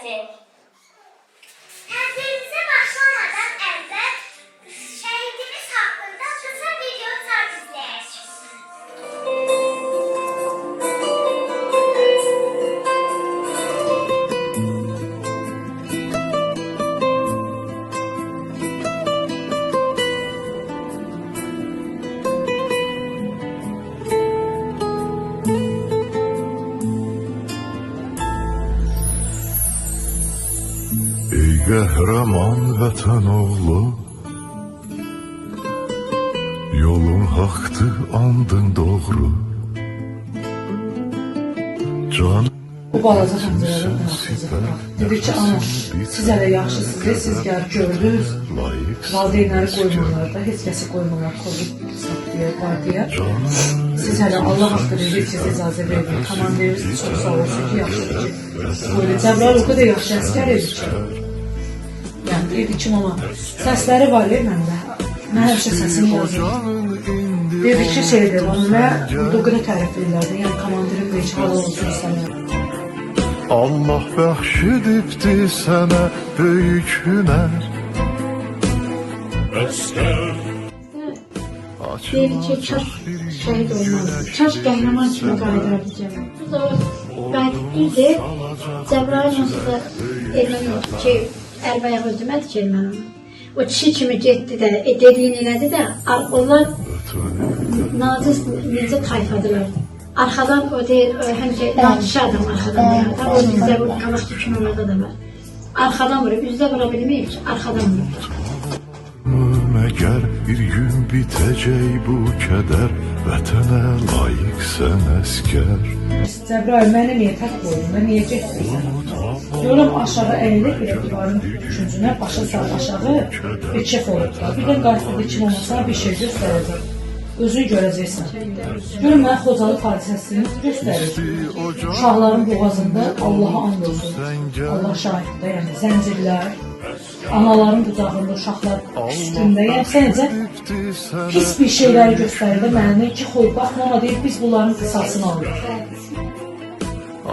Tədbirimize başlamadan əvvəl şəhidimiz haqqında qısa video izləyək. Ey qəhrəman vətən oğlu, yolun haqqdır, andın doğru. Canım Bu balaca xəncərlərə qonaq dedik ki, ana, siz hələ yaxşısınız, siz gəl gördünüz, valideynləri qoymurlar da, heç kəsi qoymurlar COVID var deyə. Siz hələ Allah haqqı dedik, siz icazə verin, komanderiniz çox sağ olsun ki, yaxşıdır ki, böyle Cəbrayıl o qədər yaxşı əskər edir ki. Yəni, deyirdi ki, mama, səsləri var ya məndə, mən həmişə səsini yazdım. Deyirdi ki, şeydir, onunla burada o qədər tərif edirlərdi, yəni komanderim heç hala olsun istəmirəm. Allah bəxş edibdi sənə böyük hünər. Deyir ki, kaş şəhid olmazdı, kaş qəhrəman kimi qayıdıra biləcəm. Bu da qayıtdı, Cəbrayıl onsuz da erməni ki, əlbəyağı öldürmədi ki, erməni. O kişi kimi getdi də, dediyini elədi də, onlar naciz necə tayfadılar. Arxadan o deyir, həmcə naçişi adam arxadan deyir. O bizdə bu qabaqlı kinolarda da var. Arxadan vurur, üzdə vura bilməyib ki, arxadan vurur. Məgər bir gün bitəcək bu kədər, vətənə layiqsən əskər. Cəbrayıl, məni niyə tək qoydun, mən niyə getmirsən? Diyorum aşağı əyilib, bir divarın üçüncünə, başa sağ aşağı bir çef olublar. Birdən qayıtdı kim olmasına bir şey göstərəcək. Özünü görəcəksən. Görün, mənə Xocalı hadisəsini göstərir. Uşaqların boğazında Allaha and olsun. Allah şahiddə, yəni zəncirlər, anaların qucağında uşaqlar üstündə. Yəni səncə pis bir şeyləri göstərir də mənə ki, xoy baxma, ama deyib biz bunların qısasını alırıq.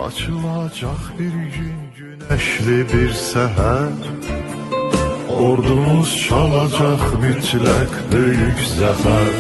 Açılacaq bir gün güneşli bir səhər, ordumuz çalacaq mütləq böyük zəfər.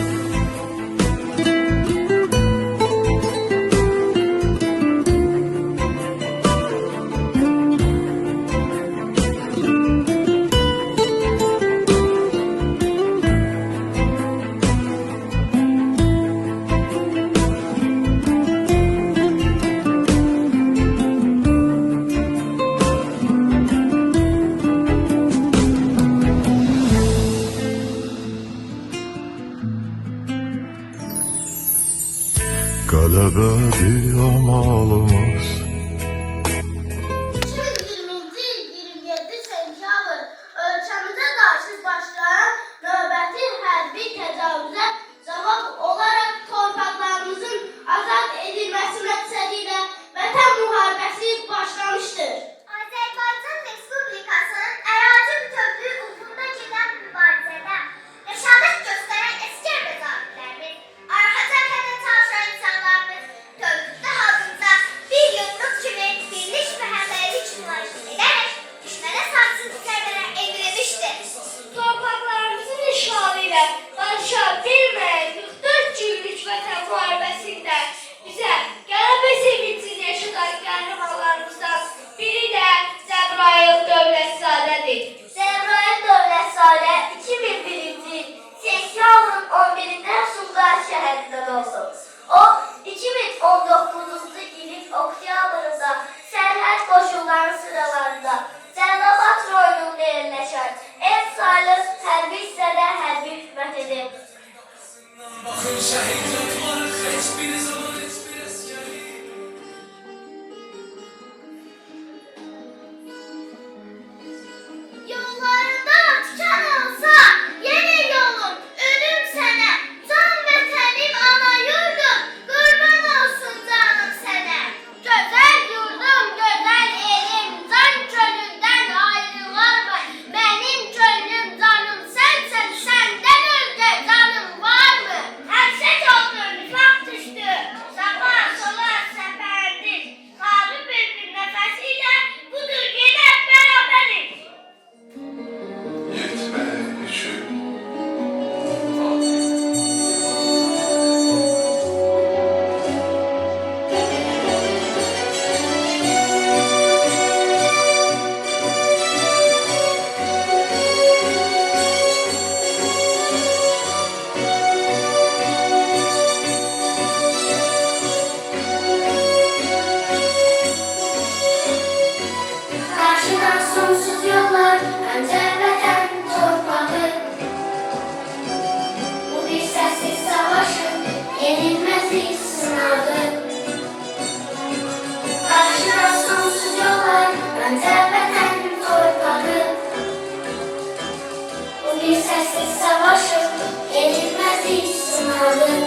savaşım, yenilmez hiç sınavım.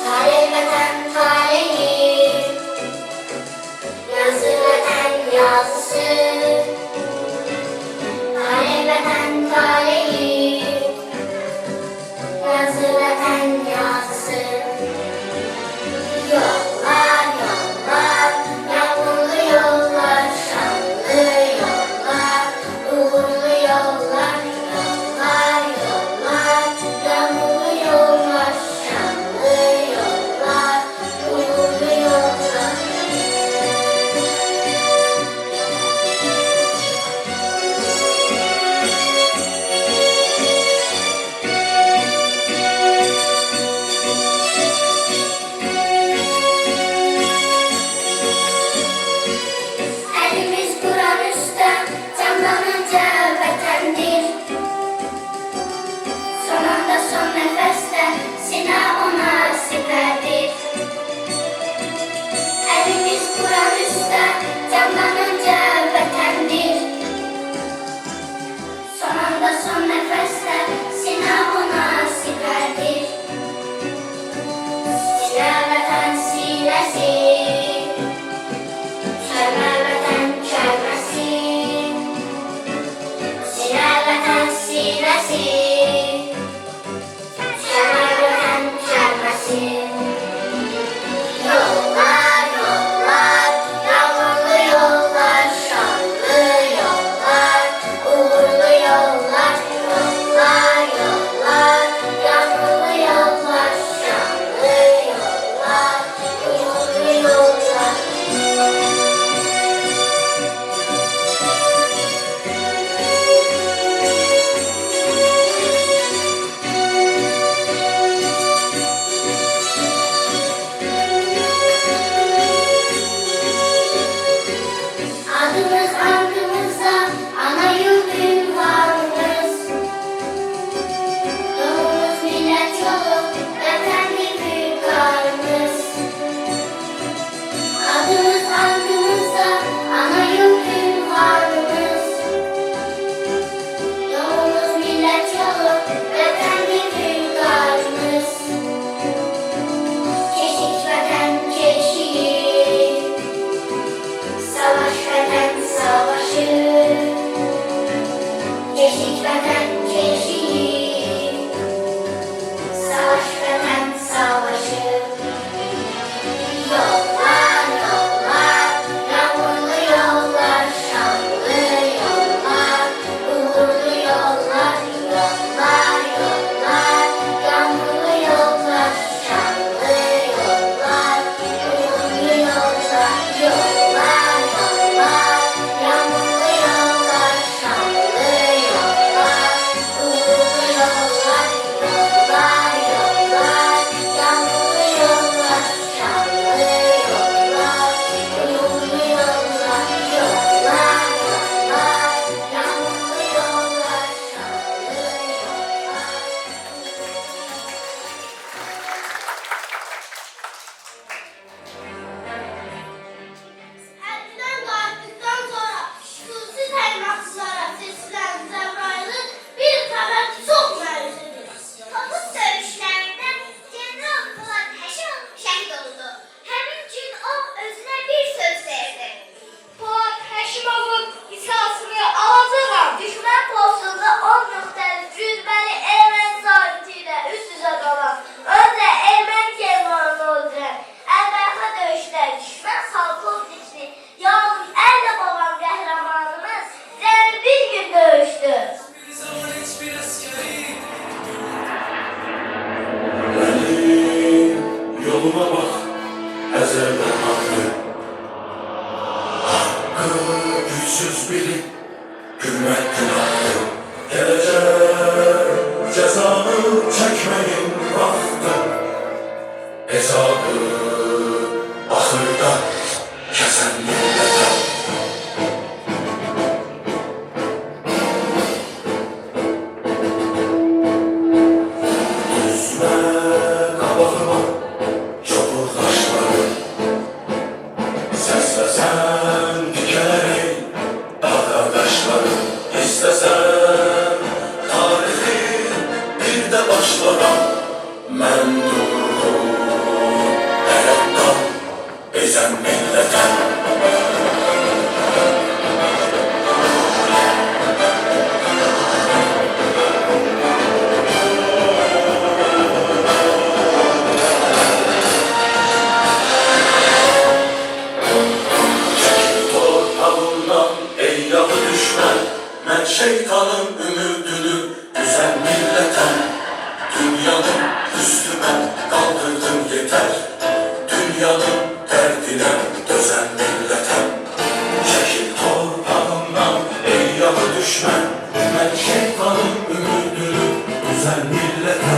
Tarih vatan tarihi, yazı vatan yazısı. Tarih vatan tarihi, yazı vatan yazısı. Yollar yollar, yağmurlu yollar, şanlı yollar, uğurlu yollar. Yollar yollar, yağmurlu yollar, şanlı yollar, uğurlu yollar. Elimiz Kur'an üstte, canlanınca vatandır. Son anda son nefeste, silah ona siperdir. Elimiz Kur'an üstte, canlanınca vatandır. Son anda son nefeste, silah ona siperdir. Silah vatan silesi. Çelme vatan çelmesi, silah vatan silesi. Çelme vatan çelmesi. Yollar yollar, yağmurlu yollar, şanlı yollar, uğurlu yollar. Yollar yollar, yağmurlu yollar, şanlı yollar, uğurlu yollar. Adımız ardımızda, ana yurt ünvanımız. Yolumuz millet yolu, vatanı büyük ağrımız. Adımız ardımızda, ana yurt ünvanımız. Yolumuz millet yolu, vatanı büyük ağrımız. Keşik vatan keşiği, savaş vatan savaşı. Keşik vatan keşiği, savaş vatan savaşı. Yollar yollar, yağmurlu yollar, şanlı yollar, uğurlu yollar. Yollar yollar, yağmurlu yollar, şanlı yollar, uğurlu yollar. Yollar yollar, yağmurlu yollar, şanlı yollar, uğurlu yollar. Yollar yollar, yağmurlu yollar, şanlı yollar, uğurlu yollar. Yollar yollar, yağmurlu yollar, şanlı Erdoğan kalktıktan sonra xüsusi təyinatçılara seçilən Cəbrayılın bir xəbər çox məruzədir. Topuz döyüşlərində General Polad Həşimov şəhid oldu. Həmin gün o özünə bir söz verdi. Polad Həşimovun qisasını alacağam. Düşmən postunda 10 müxtəlif cüzbəli erməni zabiti ilə üst-üzə qalan öncə erməni generalını öldürən əlbəyaxa döyüşlər düşmən Salkovniçini yalnız əllə baban qəhrəmanımız cəmi bir gün döyüşdü. Yoluma bak, ezelden haklı. Hakkı güçsüz bilip gülmek günahı. Gelecek cezanı çekmeyin vakti. Hesabı ahırda kesen millete. Düzme kabağıma çopur taşları. Seslesen dikeleri, dağ kardeşleri. İstesen düzen millete. Ben şeytanın ümidini düzen millete. Dünyanın üstüme kaldırdım yeter. Dünyanın derdine dözen millete. Çekil torpağımdan ey yalı düşman. Ben şeytanın ümidini düzen millete.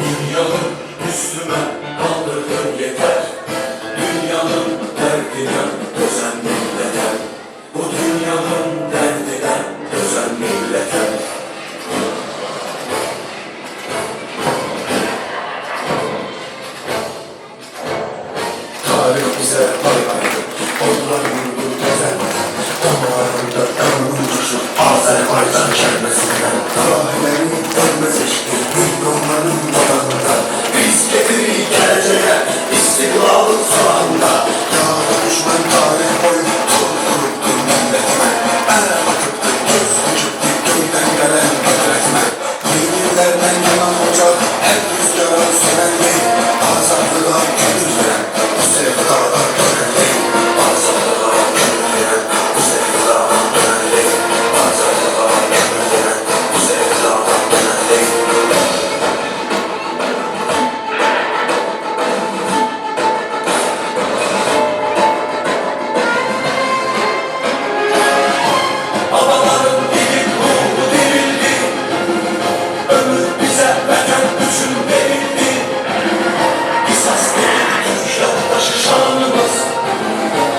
Dünyanın üstüme kaldırdım yeter. Dünyanın derdine dözen millete. Bu dünyanın derdine özel millete. Tarih bize bayraktı, onlar vurdu tezelmeden. Damarında kanun uçuşur Azerbaycan kermesinden. Dağları dönmez eşti milyonların vatanında. Biz getirik geleceğe istiklalın sağında. Yağda düşman tarih boyu tutturuptu milletime. Bana bakıptı göz uçuptu köyden gelen öğretmen. Yeminlerden yanan ocak hep rüzgara sönen değil. Azatlığa gönül veren bu sevdadan dönen değil. Azatlığa gönül veren bu sevdadan dönen değil. Azatlığa gönül veren bu sevdadan dönen değil. Babaların ilk ruhu dirildi. Ömür bize vatan bütün verildi. Esas verildi yoldaşı şanımız.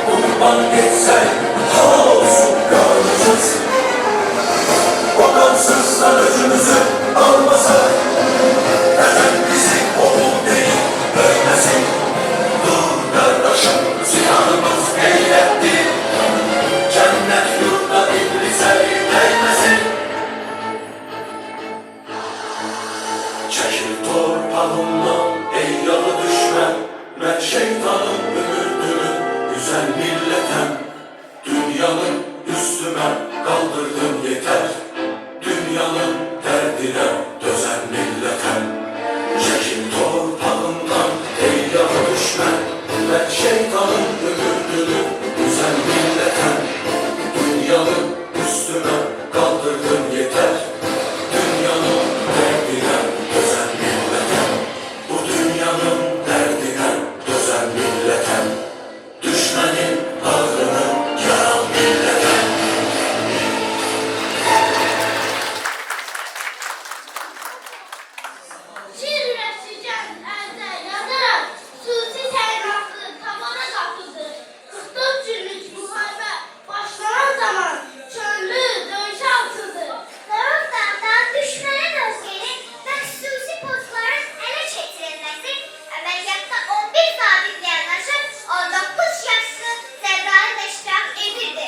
Kurban geçsen hal olsun kanımız. Vatansızlar öcümüzü almasa. Vatan bizim oğul değil ölmesin. Dur kardeşim ziyanımız eyletti. Cennet yurda iblise değmesin. Çekil torpağımdan ey yalı düşman. Ben şeytanın ümidini güzel milletem. Dünyanın üstüme kaldırdım yeter. Dünyanın derdine dözen milletem. Çekil torpağımdan ey yalı düşman. Ben şeytanın ümidini güzel milletem. Dünyanın üstüme kaldırdım yeter. Dünyanın derdine dözen milletem. Bu dünyanın derdine dözen milletem. Düşmenin ağrını yaran milletem. Şiir üreteceğim elde yazarak Susi Teymaklı tabana kapıldı. 44 günlük muharebe başlanan zaman çöllü dönüşe atıldı. Dağdan düşmene dözgenin ve xüsusi postların ele çektirilmesi əməliyyatda 11 zabitlə yanaşı 19 yaşlı Zəbrayıl da iştirak edirdi.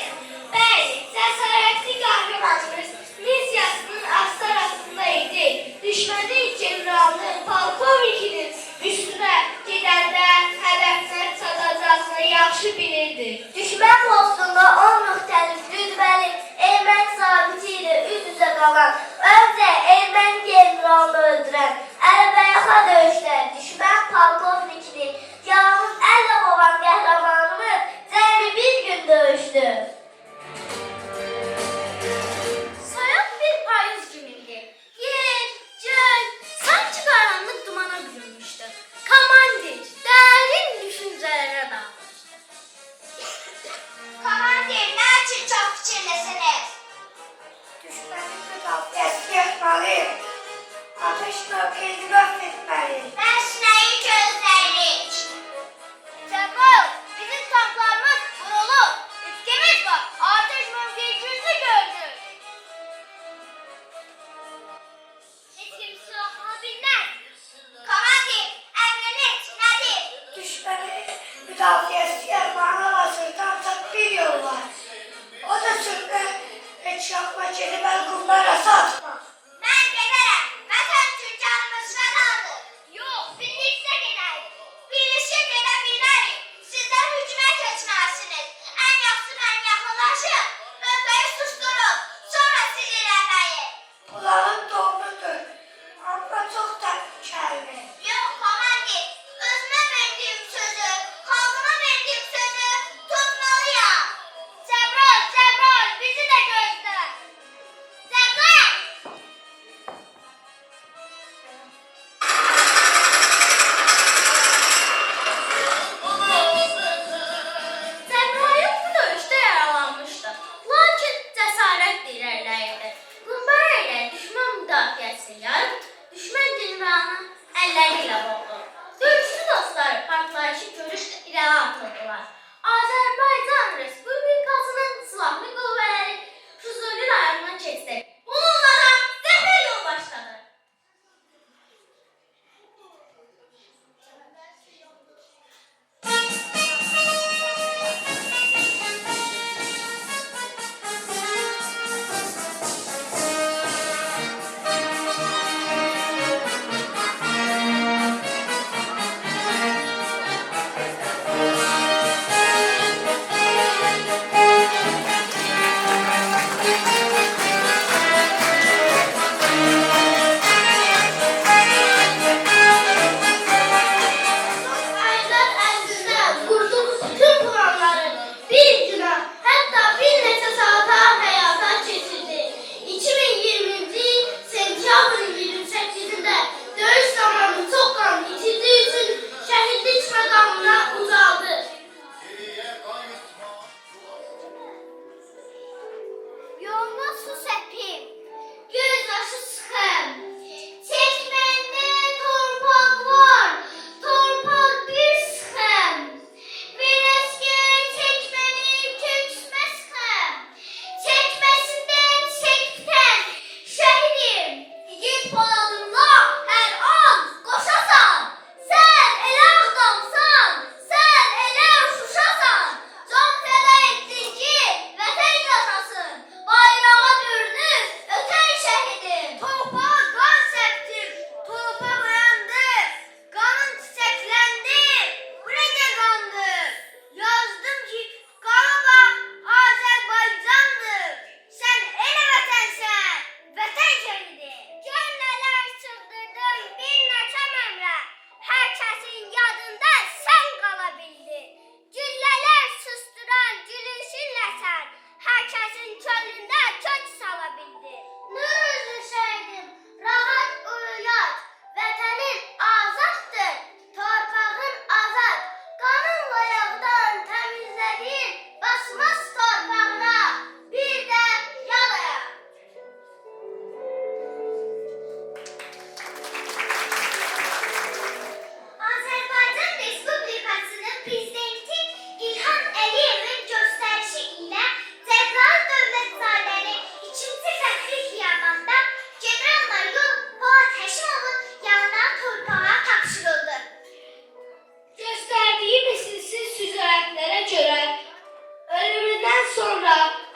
Bəli, cəsarətli qəhrəmanımız missiyasının aslı arasında idi. Düşmənin generalını, polkovnikinin üstünə gedəndə hədəfdən çatacağını yaxşı bilirdi. Düşmən postunda 10 müxtəlif rütbəli erməni zabiti ilə üz-üzə qalan, öncə erməni generalını öldürən əlbəyaxa döyüşdə düşmən polkovnikini yalnız əllə qovan qəhrəmanımız cəmi bir gün döyüşdü. Sayan bir payız günüydü. Yer, göl, sanki karanlık dumana bürünmüştü. Komandir derin düşüncelere dalmıştı.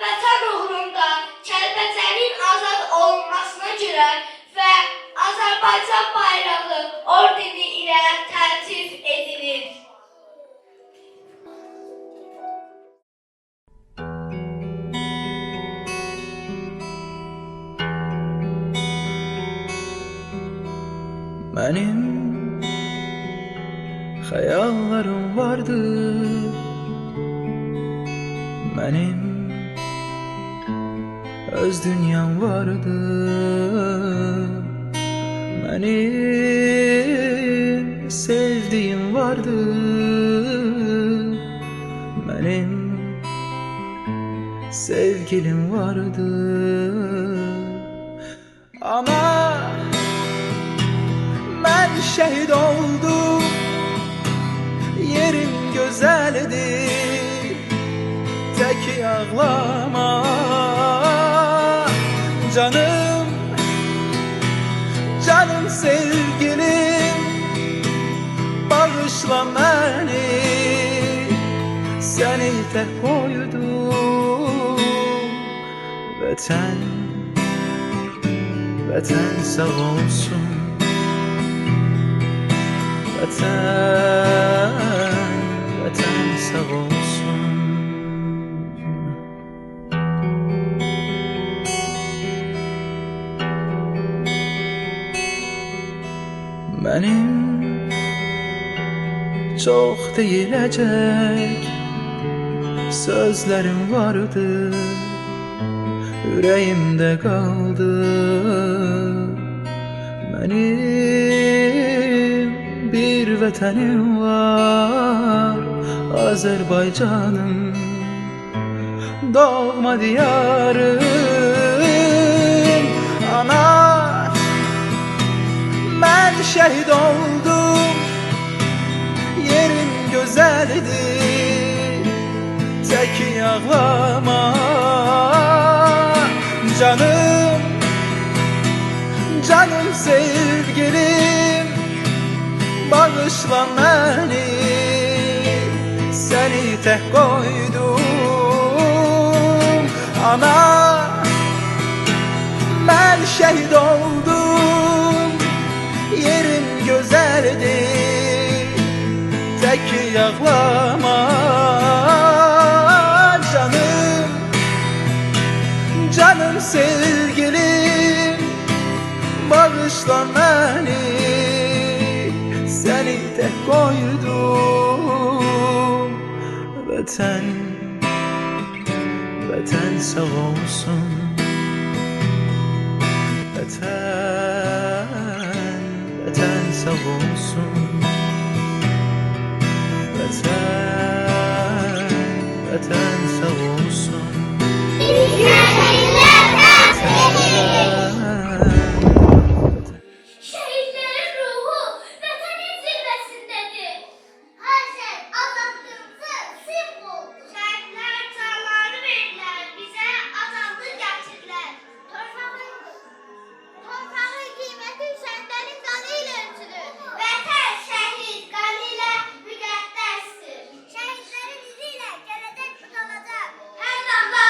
vətən uğrunda Kəlbəcərin azad olunmasına görə və Azərbaycan bayrağı ordeni ilə təltif edilir. Benim hayallerim vardı, benim öz dünyam vardı, benim sevdiğim vardı, benim sevgilim vardı. Ama ben şehit oldum, yerim güzeldir, tek ağlama canım, canım sevgilim, bağışla beni, seni tek koydum. Vətən, vətən sağ olsun. Vətən, vətən sağ olsun. Benim çok deyilecek sözlerim vardı, yüreğimde kaldı. Benim bir vətənim var, Azərbaycanım, doğma diyarım. Ana, ben şehit oldum, yerim güzeldir, tek ağlama canım, canım sevgilim, bağışla beni, seni tek koydum. Ana, ben şehit oldum, yerim güzeldir, tek ağlama canım, canım sevgilim, bağışla beni, seni tek koydum. Vətən, vətən sağ olsun. Vətən, vətən sağ olsun. Vətən, vətən sağ olsun. Şehitlerin ruhu vətənin zirvəsindedir. Her şey azadlığımızın simvoludur. Şehitler canlarını verirler, bize azadlık getirdiler. Torpağın kıymeti şehitlerin kanıyla ölçülür. Vətən şehit kanıyla müqəddəsdir. Şehitlerin iziyle gelecek uzanacak. Her damla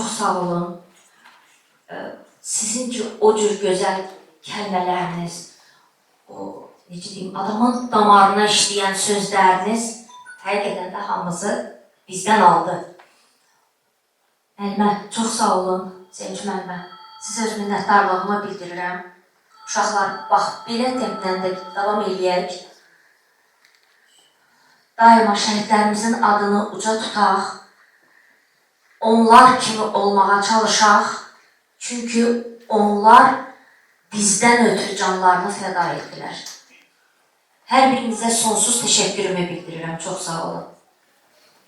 çox sağ olun. Sizin ki o cür gözəl kəlmələriniz, o necə deyim, adamın damarına işləyən sözləriniz həqiqətən də hamımızı bizdən aldı. Müəllimə, çox sağ olun, Sevinç müəllimə. Sizə öz minnətdarlığımı bildirirəm. Uşaqlar, bax, belə templə də davam eləyək. Daima şəhidlərimizin adını uca tutaq. Onlar kimi olmağa çalışaq. Çünki onlar bizdən ötürü canlarını fəda etdilər. Hər birinizə sonsuz təşəkkürümü bildirirəm. Çox sağ olun.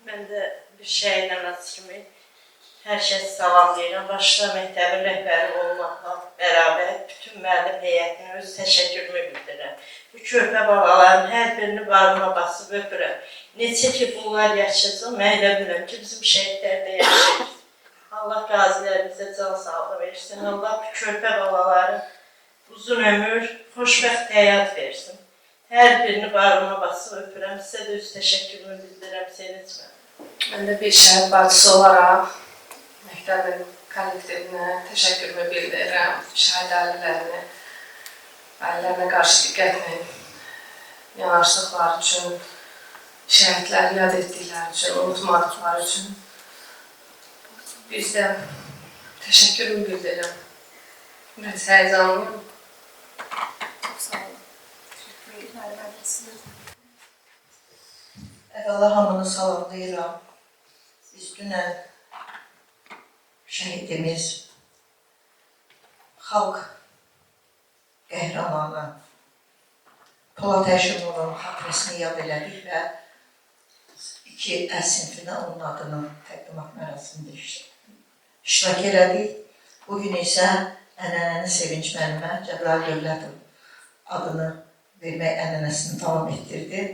Mən də bir şəhid anası kimi hər kəs salamlayıram. Başda məktəbin rəhbəri olmaqla bərabər bütün müəllim heyətinə öz təşəkkürümü bildirirəm. Bu körpə balaların hər birini barına basıb öpürəm. Neçə ki bunlar yaşayacaq, mən elə bilirəm ki, bizim şəhidlər də yaşayır. Allah qazilərimizə can sağlığı versin. Allah bu körpə balaları uzun ömür, xoşbəxt həyat versin. Hər birini barına basıb öpürəm. Sizə də öz təşəkkürümü bildirirəm, Sevinç müəllim. Mən də bir şəhid bacısı olaraq məktəbin kollektivinə təşəkkürümü bildirirəm. Şəhid ailələrine, ailələrine qarşı diqqətlə yanaşdıqları üçün, şəhidləri yad etdikləri üçün, unutmadıqları üçün biz də təşəkkürümü bildirirəm. Biraz həyəcanlıyım. Çox sağ olun. Əvvəla hamını salamlayıram. Biz dünən şəhidimiz, xalq qəhrəmanı Polad Həşimovun xatirəsini yad elədik və 2 əl sinfinə onun adını təqdimat mərasimində iştirak elədik. Bugün isə ənənəni Sevinç müəllimə Cəbrayıl Dövlətov adını vermək ənənəsini davam etdirdi.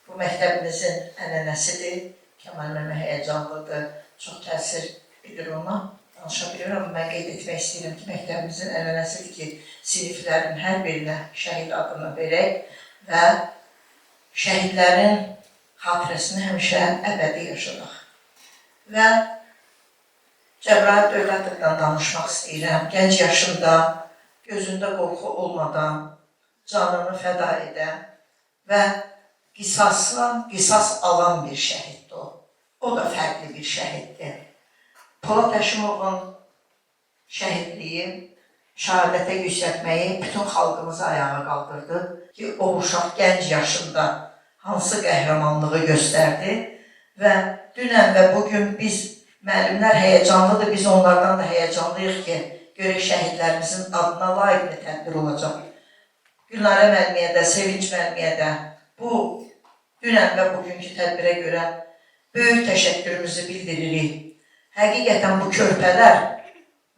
Bu məktəbimizin ənənəsidir. Kəmal müəllimə həyəcanlıdır, çox təsir edir ona. Danışa bilirəm, mən qeyd etmək istəyirəm ki, məktəbimizin ənənəsidir ki, siniflərin hər birinə şəhid adını verək və şəhidlərin xatirəsini həmişə əbədi yaşadaq. Və Cəbrayıl Dövlətovdan danışmaq istəyirəm. Gənc yaşında, gözündə qorxu olmadan, canını fəda edən və qisas alan bir şəhiddir o. O da fərqli bir şəhiddir. Polad Həşimovun şəhidliyi, şəhadətə yüksəltməyi bütün xalqımızı ayağa qaldırdı ki, o uşaq gənc yaşında hansı qəhrəmanlığı göstərdi və dünən və bugün biz müəllimlər həyəcanlıdır, biz onlardan da həyəcanlıyıq ki, görək şəhidlərimizin adına layiq bir tədbir olacaq. Gülnarə müəlliməyə də, Sevinç müəlliməyə də bu dünən və bugünkü tədbirə görə böyük təşəkkürümüzü bildiririk. Həqiqətən bu körpələr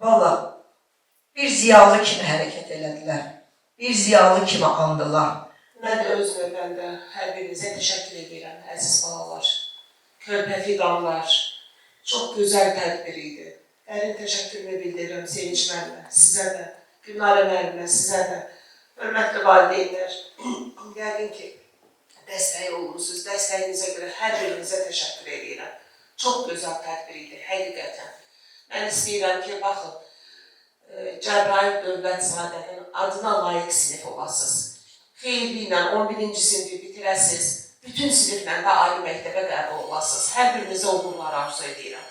valla bir ziyalı kimi hərəkət elədilər, bir ziyalı kimi andılar. Mən də öz növbəmdə hər birinizə təşəkkür edirəm, əziz balalar, körpə fidanlar. Çox gözəl tədbir idi. Dərin təşəkkürümü bildirirəm Sevinç müəllimə, sizə də, Gülnarə müəllimə, sizə də, hörmətli valideynlər. Yəqin ki, dəstək olursunuz, dəstəyinizə görə hər birinizə təşəkkür edirəm. Çox gözəl tədbir idi, həqiqətən. Mən istəyirəm ki, baxın, Cəbrayıl Dövlətzadənin adına layiq sinif olasınız. Xeyirli ilə 11-ci sinifi bitirəsiniz, bütün siniflə də ali məktəbə qəbul olasınız. Hər birinizə uğurlar arzu edirəm.